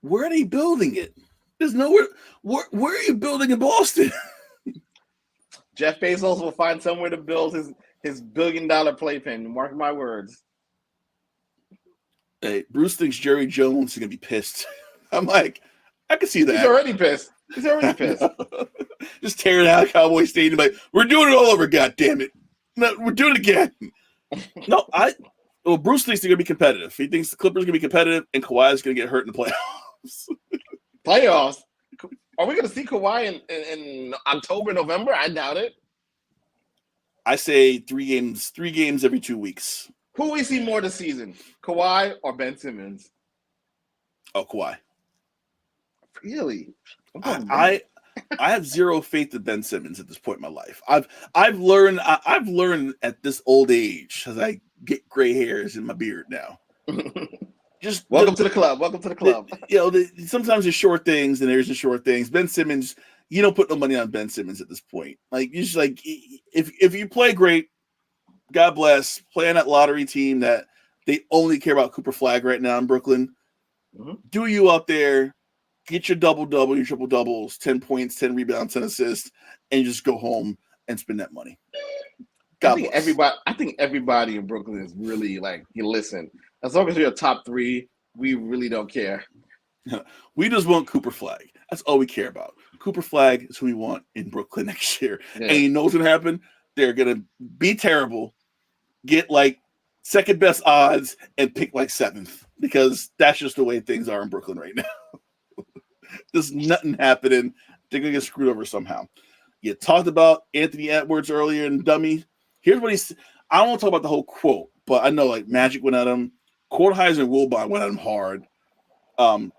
Where are they building it? There's nowhere. Where are you building in Boston? Jeff Bezos will find somewhere to build his $1 billion playpen. Mark my words. Hey, Bruce thinks Jerry Jones is gonna be pissed. I'm like, I can see that. He's already pissed. Just tearing out Cowboy Stadium. We're doing it all over. God damn it! No, we're doing it again. No, Bruce thinks they're gonna be competitive. He thinks the Clippers are gonna be competitive, and Kawhi is gonna get hurt in the playoffs. Playoffs? Are we gonna see Kawhi in October, November? I doubt it. I say 3 games every 2 weeks. Who will we see more this season, Kawhi or Ben Simmons? Oh, Kawhi. Really? I have zero faith in Ben Simmons at this point in my life. I've learned at this old age as I get gray hairs in my beard now. Just welcome to the club. Sometimes there's short things and there's the short things. Ben Simmons, you don't put no money on Ben Simmons at this point. You just if you play great, God bless. Play on that lottery team that they only care about Cooper Flag right now in Brooklyn. Do you out there? get your double-double, your triple-doubles, 10 points, 10 rebounds, 10 assists, and just go home and spend that money. I think everybody in Brooklyn is really like, you listen, as long as you're a top 3, we really don't care. We just want Cooper Flag. That's all we care about. Cooper Flag is who we want in Brooklyn next year. Yeah. And you know what's going to happen? They're going to be terrible, get like second best odds, and pick like 7th, because that's just the way things are in Brooklyn right now. There's nothing happening. They're going to get screwed over somehow. You talked about Anthony Edwards earlier in Dummy. Here's what he's – I don't want to talk about the whole quote, but I know like Magic went at him. Kornheiser and Wilbon went at him hard.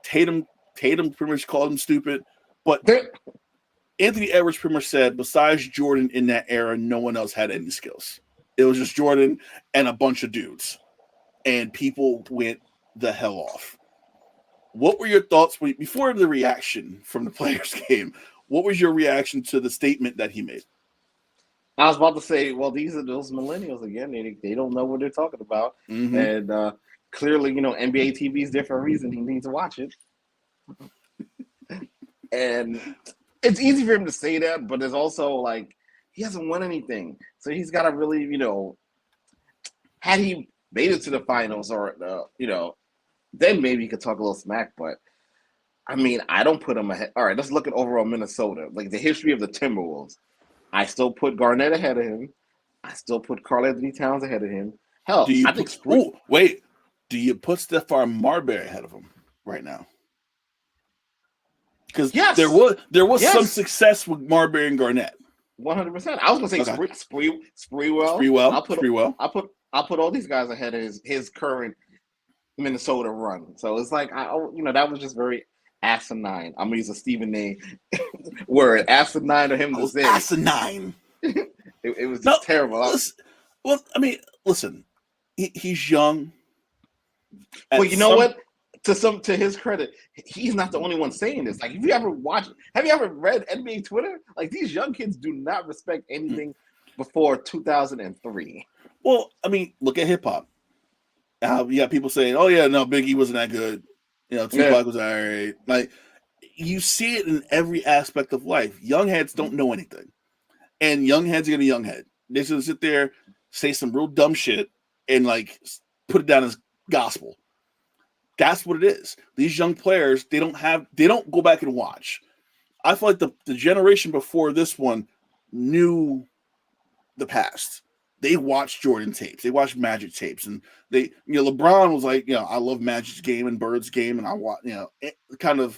Tatum pretty much called him stupid. But Anthony Edwards pretty much said, besides Jordan in that era, no one else had any skills. It was just Jordan and a bunch of dudes. And people went the hell off. What were your thoughts before the reaction from the players' game? What was your reaction to the statement that he made? I was about to say, well, these are those millennials again. They don't know what they're talking about. Mm-hmm. And clearly, NBA TV is there for a reason. He needs to watch it. And it's easy for him to say that, but it's also like he hasn't won anything. So he's got to really, had he made it to the finals or, then maybe he could talk a little smack. But, I mean, I don't put him ahead. All right, let's look at overall Minnesota. Like the history of the Timberwolves. I still put Garnett ahead of him. I still put Karl-Anthony Towns ahead of him. Hell, do you put Stephon Marbury ahead of him right now? Because there was some success with Marbury and Garnett. 100%. I was gonna say Sprewell. I'll put all these guys ahead of his current Minnesota run. So it's like that was just very asinine. I'm gonna use a Stephen A. word, asinine, to him to say. Asinine. it was just terrible. Listen, he's young. Well, you know what? To his credit, he's not the only one saying this. Like, have you ever read NBA Twitter? Like, these young kids do not respect anything before 2003. Well, I mean, look at hip hop. You got people saying, "Oh yeah, no, Biggie wasn't that good. Tupac was all right." Like, you see it in every aspect of life. Young heads don't know anything, and young heads are gonna young head. They're gonna sit there, say some real dumb shit, and like put it down as gospel. That's what it is. These young players, they don't go back and watch. I feel like the generation before this one knew the past. They watched Jordan tapes. They watched Magic tapes. And LeBron was like, I love Magic's game and Bird's game. And I watch, it kind of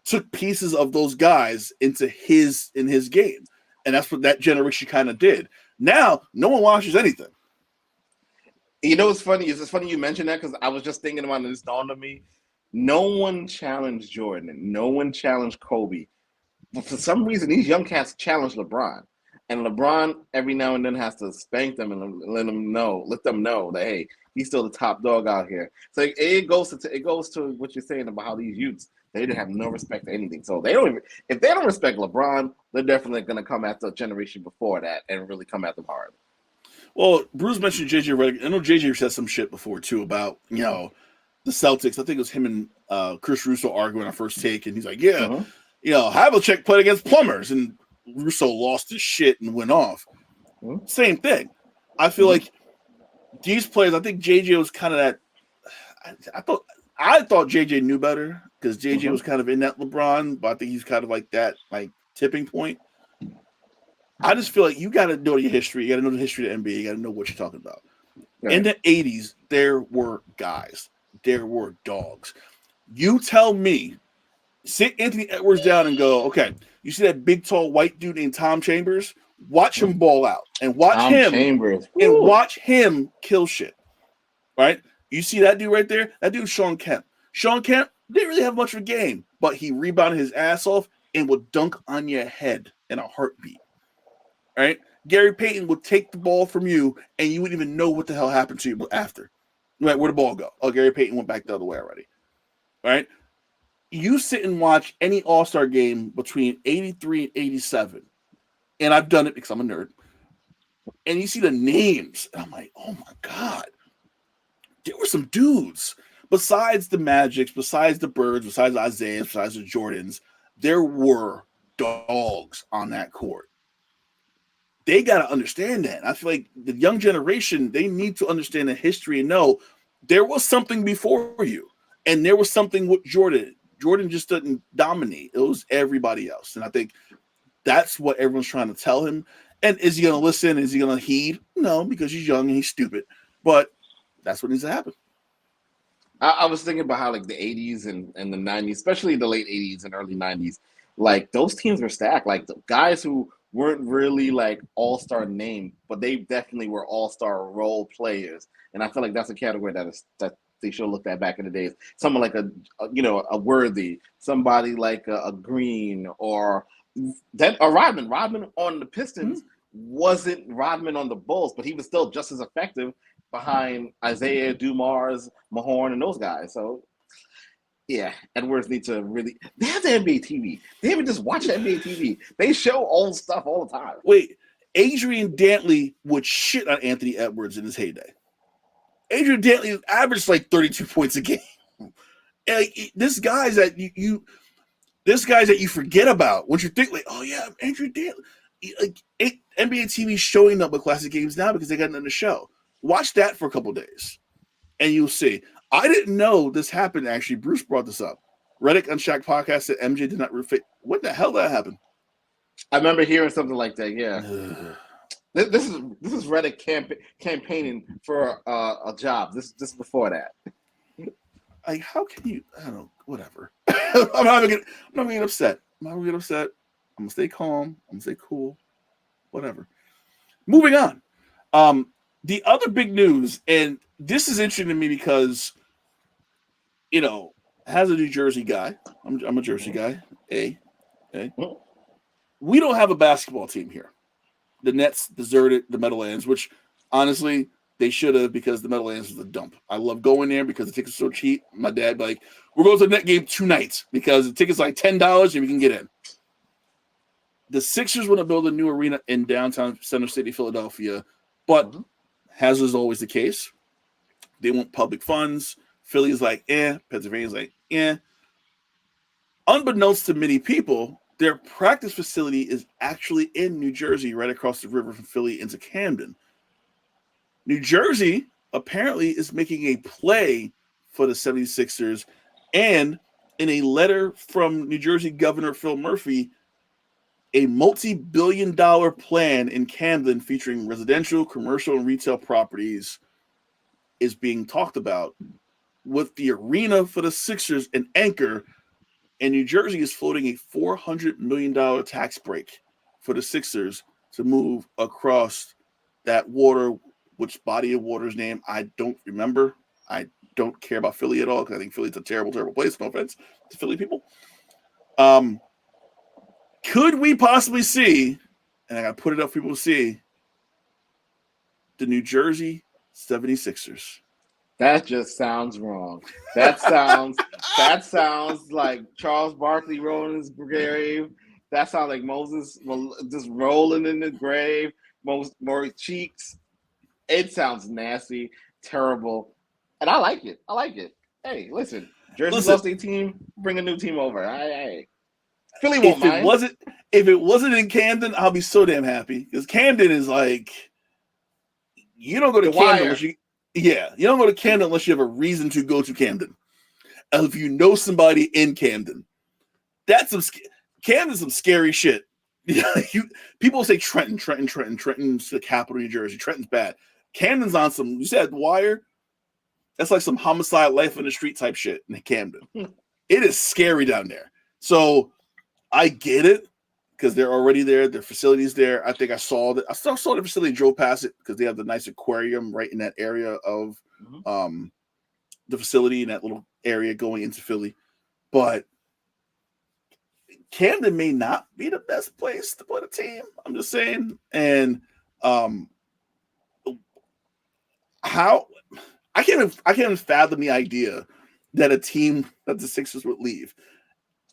took pieces of those guys into his game. And that's what that generation kind of did. Now, no one watches anything. What's funny? It's funny you mentioned that, because I was just thinking about it. This dawned on me. No one challenged Jordan. No one challenged Kobe. But for some reason, these young cats challenge LeBron. And LeBron every now and then has to spank them and let them know that, hey, he's still the top dog out here. So it goes to what you're saying about how these youths, they didn't have no respect for anything. So if they don't respect LeBron, they're definitely going to come after a generation before that and really come at them hard. Well, Bruce mentioned JJ Redick. I know JJ said some shit before too about the Celtics. I think it was him and Chris Russo arguing on First Take, and he's like, Havlicek played against plumbers, and Russo lost his shit and went off. Mm-hmm. Same thing. I feel like these players. I think JJ was kind of that. I thought JJ knew better, because JJ was kind of in that LeBron, but I think he's kind of like that tipping point. I just feel like you got to know your history. You got to know the history of the NBA. You got to know what you're talking about. Right. In the 80s, there were guys. There were dogs. You tell me, sit Anthony Edwards down and go, okay, you see that big, tall, white dude named Tom Chambers? Watch him ball out. And watch him kill shit. Right? You see that dude right there? That dude's Sean Kemp. Sean Kemp didn't really have much of a game, but he rebounded his ass off and would dunk on your head in a heartbeat. Right? Gary Payton would take the ball from you, and you wouldn't even know what the hell happened to you after. Right? Where'd the ball go? Oh, Gary Payton went back the other way already. Right? You sit and watch any All-Star game between 83 and 87, and I've done it because I'm a nerd, and you see the names, and I'm like, oh my God. There were some dudes. besides the Magics, besides the Birds, besides Isaiah, besides the Jordans, there were dogs on that court. They got to understand that. I feel like the young generation, they need to understand the history and know there was something before you, and there was something with Jordan. Jordan just didn't dominate. It was everybody else. And I think that's what everyone's trying to tell him. And is he going to listen? Is he going to heed? No, because he's young and he's stupid. But that's what needs to happen. I was thinking about how like the 80s and the 90s, especially the late 80s and early 90s, like those teams were stacked. Like the guys who weren't really like all-star name, but they definitely were all-star role players. And I feel like that's a category that they should have looked at back in the days. Someone like a Worthy, somebody like a Green, or then a Rodman. Rodman on the Pistons wasn't Rodman on the Bulls, but he was still just as effective behind Isaiah, Dumars, Mahorn, and those guys. So, yeah, Edwards need to really. They have the NBA TV. They haven't just watched NBA TV. They show old stuff all the time. Wait, Adrian Dantley would shit on Anthony Edwards in his heyday. Adrian Dantley averaged like 32 points a game. And this guy's that you forget about once you think like, oh yeah, Adrian Dantley. Like NBA TV showing up with classic games now because they got nothing to show. Watch that for a couple of days, and you'll see. I didn't know this happened. Actually, Bruce brought this up. Reddick on Shaq podcast said MJ did not refit. What the hell did that happen? I remember hearing something like that. Yeah. This is Reddick campaigning for a job. This before that. Like, how can you? I don't know. Whatever. I'm not getting upset. I'm not gonna get upset. I'm gonna stay calm. I'm gonna stay cool. Whatever. Moving on. The other big news, and this is interesting to me because, as a New Jersey guy, I'm a Jersey guy. We don't have a basketball team here. The Nets deserted the Meadowlands, which honestly they should have, because the Meadowlands is a dump. I love going there because the tickets are so cheap. My dad like, we're going to the net game 2 nights because the ticket's like $10 and we can get in. The Sixers want to build a new arena in downtown Center City, Philadelphia, but as is always the case, they want public funds. Philly's like, Pennsylvania's like, Unbeknownst to many people, their practice facility is actually in New Jersey, right across the river from Philly into Camden. New Jersey apparently is making a play for the 76ers, and in a letter from New Jersey Governor Phil Murphy, a multi-billion-dollar plan in Camden featuring residential, commercial, and retail properties is being talked about, with the arena for the Sixers an anchor, and New Jersey is floating a $400 million tax break for the Sixers to move across that water, which body of water's name I don't remember. I don't care about Philly at all because I think Philly's a terrible, terrible place. No offense to Philly people. Could we possibly see, and I got to put it up for people to see, the New Jersey 76ers? That just sounds wrong. That sounds like Charles Barkley rolling in his grave. That sounds like Moses just rolling in the grave. More cheeks. It sounds nasty, terrible, and I like it. Hey, listen, Jersey lost their team. Bring a new team over. Philly won't mind. If it wasn't in Camden, I'll be so damn happy, because Camden is like, you don't go to Camden unless you don't go to Camden unless you have a reason to go to Camden. And if you know somebody in Camden, Camden's some scary shit. People say Trenton's the capital of New Jersey. Trenton's bad. Camden's on some, you said The Wire? That's like some homicide, life in the street type shit in Camden. It is scary down there. So I get it, because they're already there. Their facility's there. I think I saw the facility, drove past it, because they have the nice aquarium right in that area of the facility, in that little area going into Philly. But Camden may not be the best place to put a team. I'm just saying. And how I can't even fathom the idea that a team that the Sixers would leave.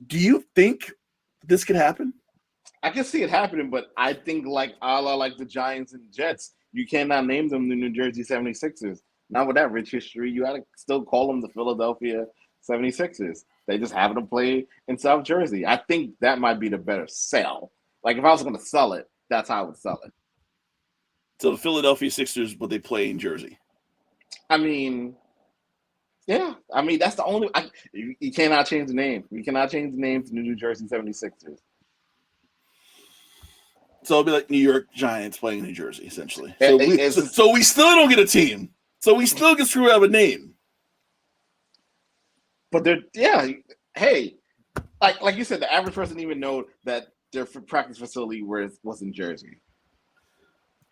Do you think this could happen? I can see it happening, but I think like a la like the Giants and Jets, you cannot name them the New Jersey 76ers. not with that rich history. You got to still call them the Philadelphia 76ers. They just happen to play in South Jersey. I think that might be the better sell. Like, if I was going to sell it, that's how I would sell it. So the Philadelphia Sixers, but they play in Jersey. I mean, yeah. I mean, that's the only you cannot change the name. You cannot change the name to the New Jersey 76ers. So it'll be like New York Giants playing in New Jersey, essentially. It's So we still don't get a team. So we still get screwed out of a name. But hey, like you said, the average person didn't even know that their practice facility was in Jersey.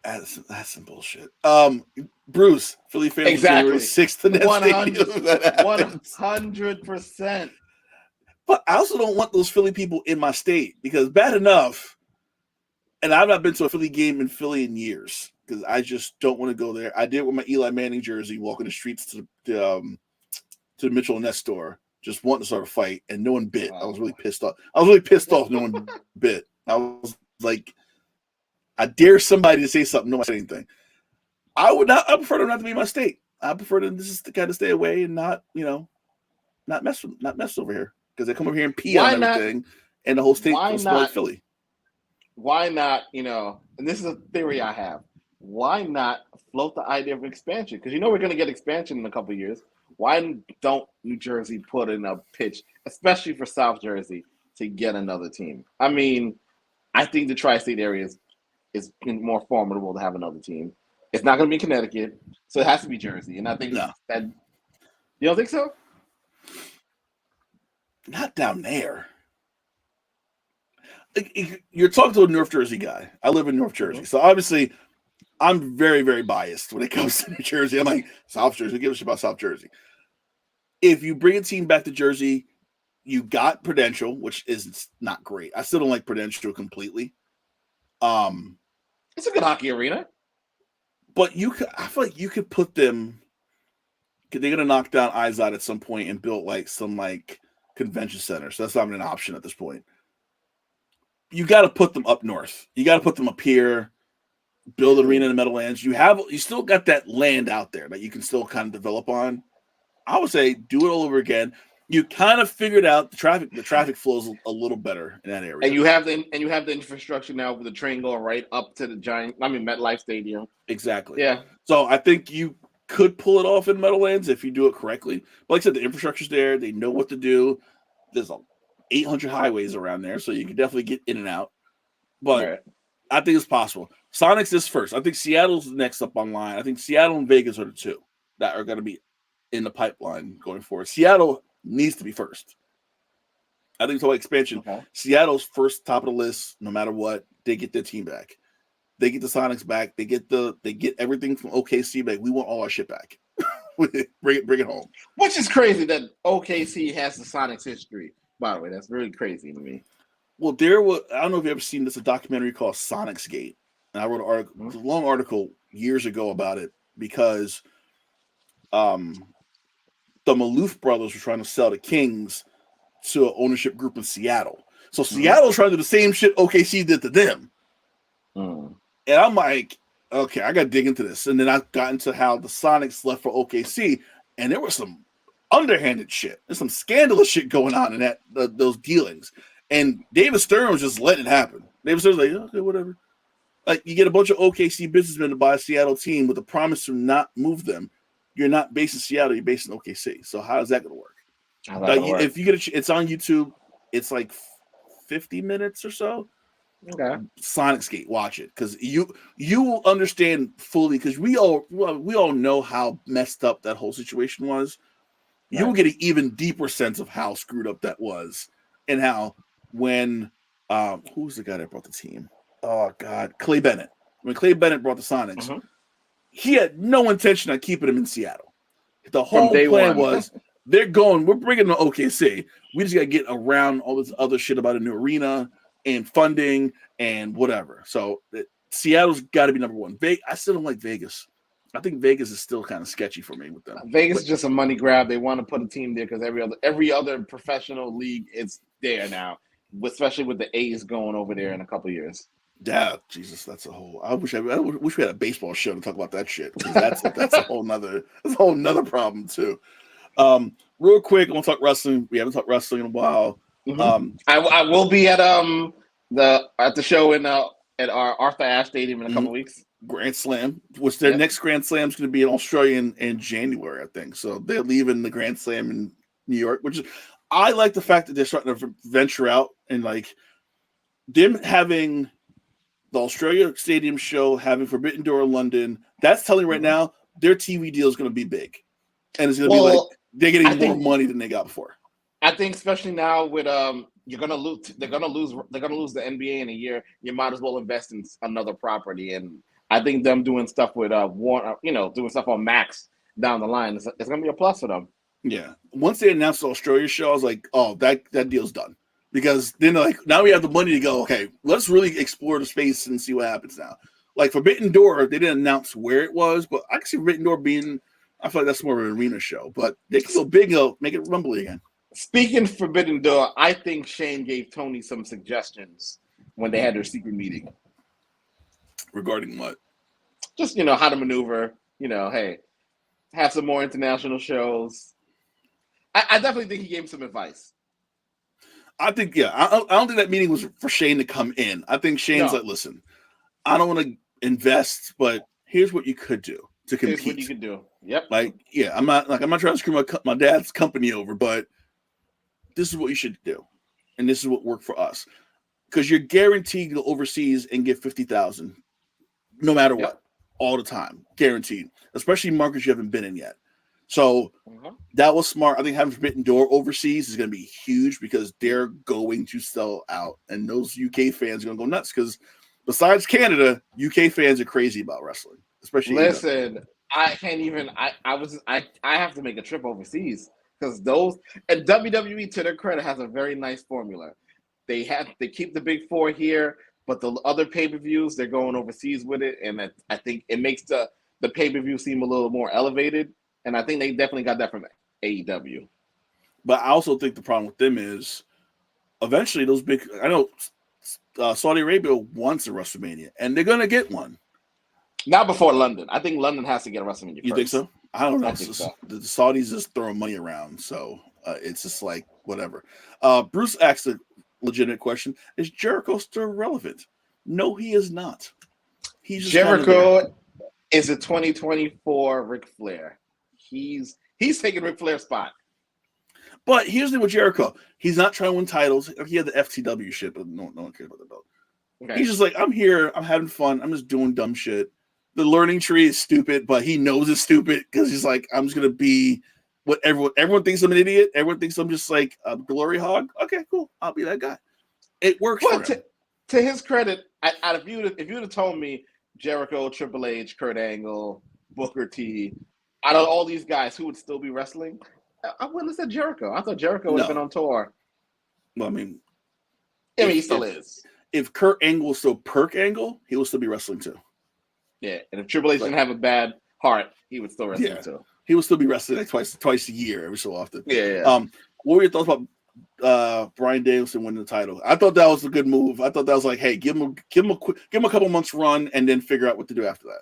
That's some bullshit. Bruce, Philly fans, exactly. January 6th, the next 100%. But I also don't want those Philly people in my state because bad enough, and I've not been to a Philly game in Philly in years because I just don't want to go there. I did with my Eli Manning jersey, walking the streets to the Mitchell and Ness store, just wanting to start a fight, and no one bit. I was really pissed off. No one bit. I was like, I dare somebody to say something. No one said anything. I prefer them not to be in my state. I prefer them just to kind of stay away and not mess over here because they come over here and pee on everything, and the whole state smells Philly. Why not? And this is a theory I have. Why not float the idea of expansion? Because we're going to get expansion in a couple of years. Why don't New Jersey put in a pitch, especially for South Jersey, to get another team? I mean, I think the tri-state area is more formidable to have another team. It's not going to be Connecticut, so it has to be Jersey. And I think that you don't think so? Not down there. You're talking to a North Jersey guy. I live in North Jersey, so obviously I'm very, very biased when it comes to New Jersey. I'm like, South Jersey, give a shit about South Jersey. If you bring a team back to Jersey, you got Prudential, which is not great. I still don't like Prudential completely. It's a good hockey arena. But I feel like you could put them. They're gonna knock down Izod at some point and build some convention center. So that's not even an option at this point. You got to put them up north. You got to put them up here. Build an arena in the Meadowlands. You still got that land out there that you can still kind of develop on. I would say do it all over again. You kind of figured out the traffic flows a little better in that area. And you have the infrastructure now with the train going right up to the MetLife Stadium. Exactly. Yeah. So I think you could pull it off in Meadowlands if you do it correctly. But like I said, the infrastructure's there. They know what to do. There's 800 highways around there, so you can definitely get in and out. But right. I think it's possible. Sonics is first. I think Seattle's next up online. I think Seattle and Vegas are the two that are going to be in the pipeline going forward. Seattle needs to be first. I think it's all expansion. Okay. Seattle's first, top of the list, no matter what. They get their team back. They get the Sonics back. They get everything from OKC back. We want all our shit back. bring it home. Which is crazy that OKC has the Sonics history. By the way, that's really crazy to me. Well, I don't know if you've ever seen this, a documentary called Sonics Gate. And I wrote a long article years ago about it because the Maloof brothers were trying to sell the Kings to an ownership group in Seattle. So Seattle's trying to do the same shit OKC did to them. And I'm like, okay, I got to dig into this. And then I got into how the Sonics left for OKC, and there was some underhanded shit. There's some scandalous shit going on in those dealings. And David Stern was just letting it happen. David Stern's like, okay, whatever. Like, you get a bunch of OKC businessmen to buy a Seattle team with the promise to not move them. You're not based in Seattle, you're based in OKC. So how is that going to work? If you get it's on YouTube, it's like 50 minutes or so. Okay. Sonics Gate, watch it because you will understand fully because we all know how messed up that whole situation was. Right. You will get an even deeper sense of how screwed up that was and how when who's the guy that brought the team? Oh God, Clay Bennett. When Clay Bennett brought the Sonics, he had no intention of keeping him in Seattle. The whole plan was we're bringing them to OKC. We just got to get around all this other shit about a new arena and funding and whatever. So Seattle's got to be number one. I still don't like Vegas. I think Vegas is still kind of sketchy for me with them. Vegas is just a money grab. They want to put a team there because every other professional league is there now, especially with the A's going over there in a couple of years. Yeah, Jesus, that's a whole. I wish we had a baseball show to talk about that shit, because that's a whole nother problem too. Real quick, I want to talk wrestling. We haven't talked wrestling in a while. I will be at the show at our Arthur Ashe Stadium in a couple weeks. Grand Slam, which their next Grand Slam is going to be in Australia in January, I think. So they're leaving the Grand Slam in New York, which is, I like the fact that they're starting to venture out, and like them having the Australia Stadium show, having Forbidden Door in London. That's telling right now their TV deal is going to be big, and it's going to be like they're getting more money than they got before. I think, especially now with they're gonna lose the NBA in a year. You might as well invest in another property, and I think them doing stuff with Warner, doing stuff on Max down the line, it's gonna be a plus for them. Yeah. Once they announced the Australia show, I was like, oh, that deal's done, because then like now we have the money to go. Okay, let's really explore the space and see what happens now. Like Forbidden Door, they didn't announce where it was, but I can see Forbidden Door being. I feel like that's more of an arena show, but they can go big, make it rumbly again. Speaking of Forbidden Door, I think Shane gave Tony some suggestions when they had their secret meeting. Regarding what? Just, how to maneuver, hey, have some more international shows. I definitely think he gave him some advice. I think, I don't think that meeting was for Shane to come in. I think Shane's like, listen, I don't want to invest, but here's what you could do to compete. Here's what you could do. Yep. Like, I'm not trying to screw my dad's company over, but this is what you should do, and this is what worked for us, because you're guaranteed to go overseas and get 50,000, no matter what, all the time, guaranteed. Especially markets you haven't been in yet. So that was smart. I think having Forbidden Door overseas is going to be huge, because they're going to sell out, and those UK fans are going to go nuts, because besides Canada, UK fans are crazy about wrestling, especially. Listen, I can't even. I have to make a trip overseas. Because and WWE, to their credit, has a very nice formula. They keep the big four here, but the other pay-per-views, they're going overseas with it, and I think it makes the pay-per-view seem a little more elevated. And I think they definitely got that from AEW. But I also think the problem with them is eventually those big. I know Saudi Arabia wants a WrestleMania, and they're gonna get one. Not before London. I think London has to get a WrestleMania first. You think so? I don't know. So. The Saudis just throwing money around, so it's just like whatever. Bruce asked a legitimate question: is Jericho still relevant? No, he is not. He's just Jericho is a 2024 Ric Flair. He's taking Ric Flair's spot. But here's the thing with Jericho: he's not trying to win titles. He had the FTW shit, but no one cares about the belt. Okay. He's just like, I'm here, I'm having fun, I'm just doing dumb shit. The learning tree is stupid, but he knows it's stupid, because he's like, I'm just gonna be what everyone thinks I'm an idiot. Everyone thinks I'm just like a glory hog. Okay, cool. I'll be that guy. It works. Well, to his credit, if you'd have told me Jericho, Triple H, Kurt Angle, Booker T, out of all these guys, who would still be wrestling, I wouldn't have said Jericho. I thought Jericho would have been on tour. Well, I mean, he still is. If Kurt Angle was still Perk Angle, he will still be wrestling too. Yeah, and if Triple H didn't have a bad heart, he would still wrestle too. He will still be wrestling like twice a year, every so often. Yeah. What were your thoughts about Bryan Danielson winning the title? I thought that was a good move. I thought that was like, hey, give him a couple months run, and then figure out what to do after that.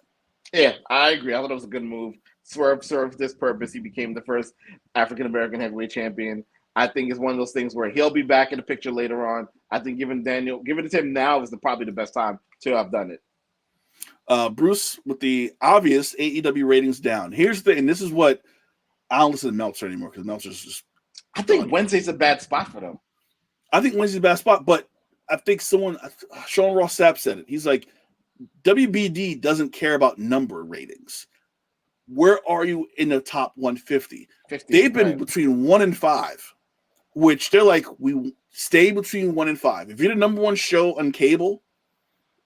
Yeah, I agree. I thought it was a good move. Swerve served this purpose. He became the first African American heavyweight champion. I think it's one of those things where he'll be back in the picture later on. I think giving it to him now is probably the best time to have done it. Bruce, with the obvious AEW ratings down. Here's the thing, and this is what I don't listen to Meltzer anymore, because Meltzer's just. I think Wednesday's a bad spot for them. I think Wednesday's a bad spot, but I think Sean Ross Sapp said it. He's like, WBD doesn't care about number ratings. Where are you in the top 150? They've been between 1 and 5, which they're like, we stay between 1 and 5. If you're the number one show on cable,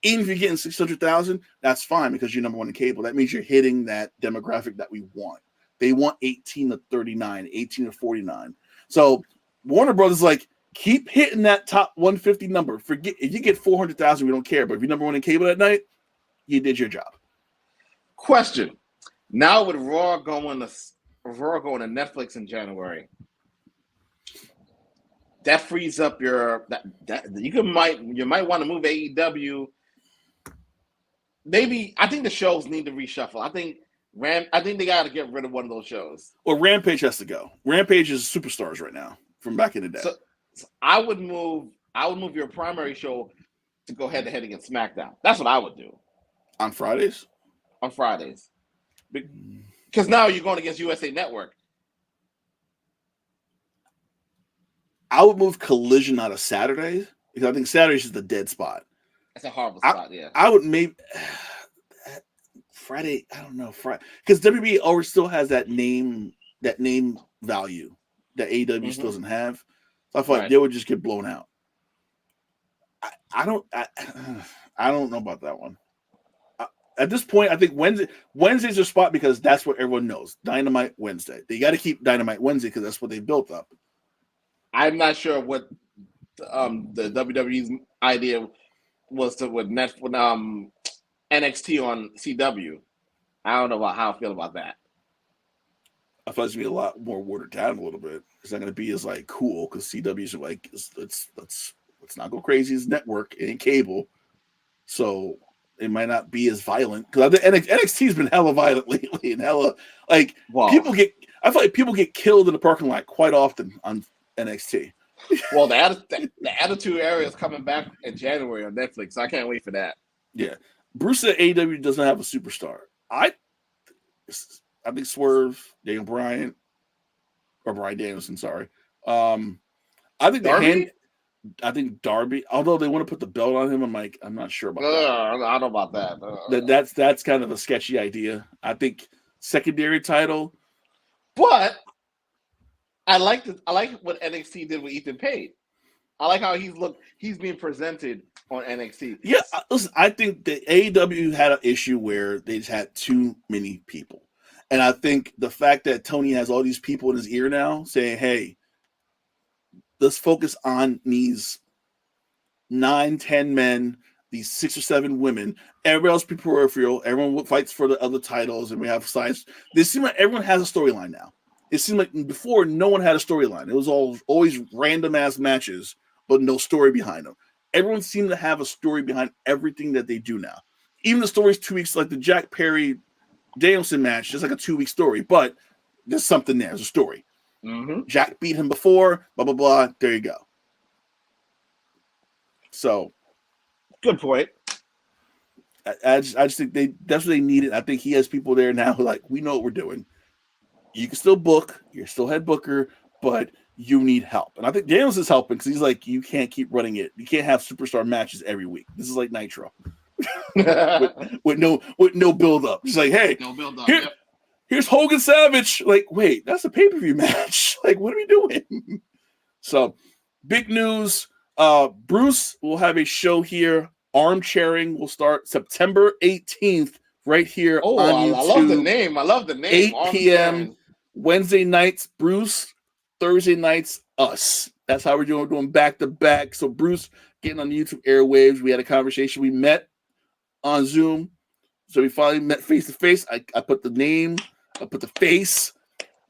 even if you're getting 600,000, that's fine, because you're number one in cable. That means you're hitting that demographic that we want. They want 18 to 39, 18 to 49. So Warner Brothers like, keep hitting that top 150 number. Forget if you get 400,000, we don't care. But if you're number one in cable that night, you did your job. Question: now with Raw going to Netflix in January, that frees up you might want to move AEW maybe I think the shows need to reshuffle. I think they got to get rid of one of those shows. Well, Rampage has to go. Rampage is superstars right now from back in the day. So I would move your primary show to go head to head against SmackDown. That's what I would do On Fridays. On Fridays, because now you're going against USA Network. I would move Collision out of Saturdays because I think Saturdays is the dead spot. That's a horrible spot. Yeah, I would maybe Friday. I don't know Friday because WB always still has that name value that AEW still doesn't have. So I feel like they would just get blown out. I don't know about that one. At this point, I think Wednesday's their spot because that's what everyone knows. Dynamite Wednesday. They got to keep Dynamite Wednesday because that's what they built up. I'm not sure what the WWE's idea was to with NXT on CW. I don't know how I feel about that. I thought it's gonna be a lot more watered down a little bit. It's not gonna be as like cool because CW's like let's not go crazy as network and cable. So it might not be as violent because NXT's been hella violent lately and hella like people get. I feel like people get killed in the parking lot quite often on NXT. Well, the Attitude Era is coming back in January on Netflix. So I can't wait for that. Yeah, Bruce said AEW doesn't have a superstar. I think Swerve, Daniel Bryan, or Bryan Danielson. Sorry. I think Darby? I think Darby, although they want to put the belt on him, I'm not sure about that. I don't know about that. That's kind of a sketchy idea. I think secondary title. But I like what NXT did with Ethan Page. I like how he's being presented on NXT. Yeah, listen, I think the AEW had an issue where they just had too many people. And I think the fact that Tony has all these people in his ear now saying, hey, let's focus on these 9-10 men, these 6 or 7 women. Everybody else be peripheral. Everyone fights for the other titles, and we have sides. They seem like everyone has a storyline now. It seemed like before no one had a storyline. It was always random ass matches, but no story behind them. Everyone seemed to have a story behind everything that they do now. Even the story's 2 weeks, like the Jack Perry Danielson match, just like a 2-week story, but there's something there. There's a story. Mm-hmm. Jack beat him before, blah, blah, blah. There you go. So. Good point. I just think that's what they needed. I think he has people there now who like, we know what we're doing. You can still book, you're still head booker, but you need help. And I think Daniels is helping because he's like, you can't keep running it. You can't have superstar matches every week. This is like Nitro. with no build up. It's like, hey, no build up. Here's Hogan Savage. Like, wait, that's a pay-per-view match. Like, what are we doing? So, big news. Bruce will have a show here. Armchairing will start September 18th right here on YouTube. I love the name. 8 p.m. Wednesday nights, Bruce. Thursday nights, us. That's how we're doing back to back. So Bruce getting on the YouTube airwaves. We had a conversation. We met on Zoom. So we finally met face to face. I put the name, I put the face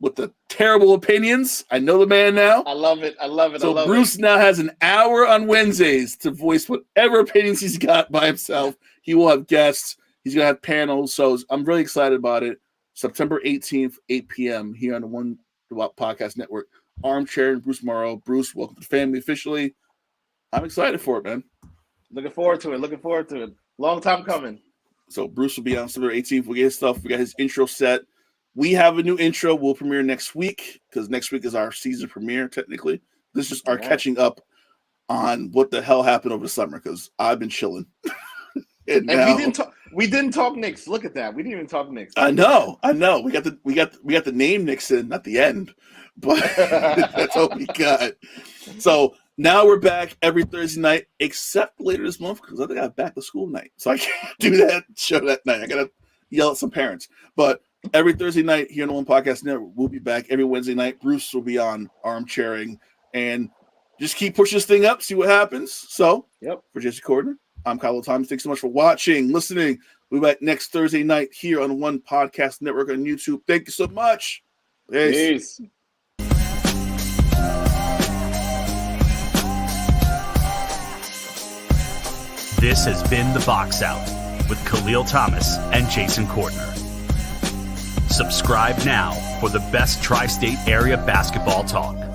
with the terrible opinions. I know the man now. I love it. So Bruce now has an hour on Wednesdays to voice whatever opinions he's got by himself. He will have guests. He's going to have panels. So I'm really excited about it. September 18th, 8 p.m. here on the One Podcast Network. Armchair and Bruce Morrow. Bruce, welcome to the family officially. I'm excited for it, man. Looking forward to it. Long time coming. So Bruce will be on September 18th. We'll get his stuff. We got his intro set. We have a new intro. We'll premiere next week because next week is our season premiere, technically. This is our catching up on what the hell happened over the summer because I've been chilling. and now, we didn't talk Knicks. Look at that. We didn't even talk Knicks. I know. We got the name Knicks in at the end, but that's all we got. So now we're back every Thursday night, except later this month because I think I have back to school night, so I can't do that show that night. I gotta yell at some parents, but every Thursday night here on the One Podcast Network, we'll be back. Every Wednesday night, Bruce will be on Armchairing, and just keep pushing this thing up, see what happens. So, for Jason Cordner, I'm Kahlil Thomas. Thanks so much for watching, listening. We'll be back next Thursday night here on the One Podcast Network on YouTube. Thank you so much. Peace. This has been The Box Out. with Kahlil Thomas and Jason Cordner. Subscribe now for the best tri-state area basketball talk.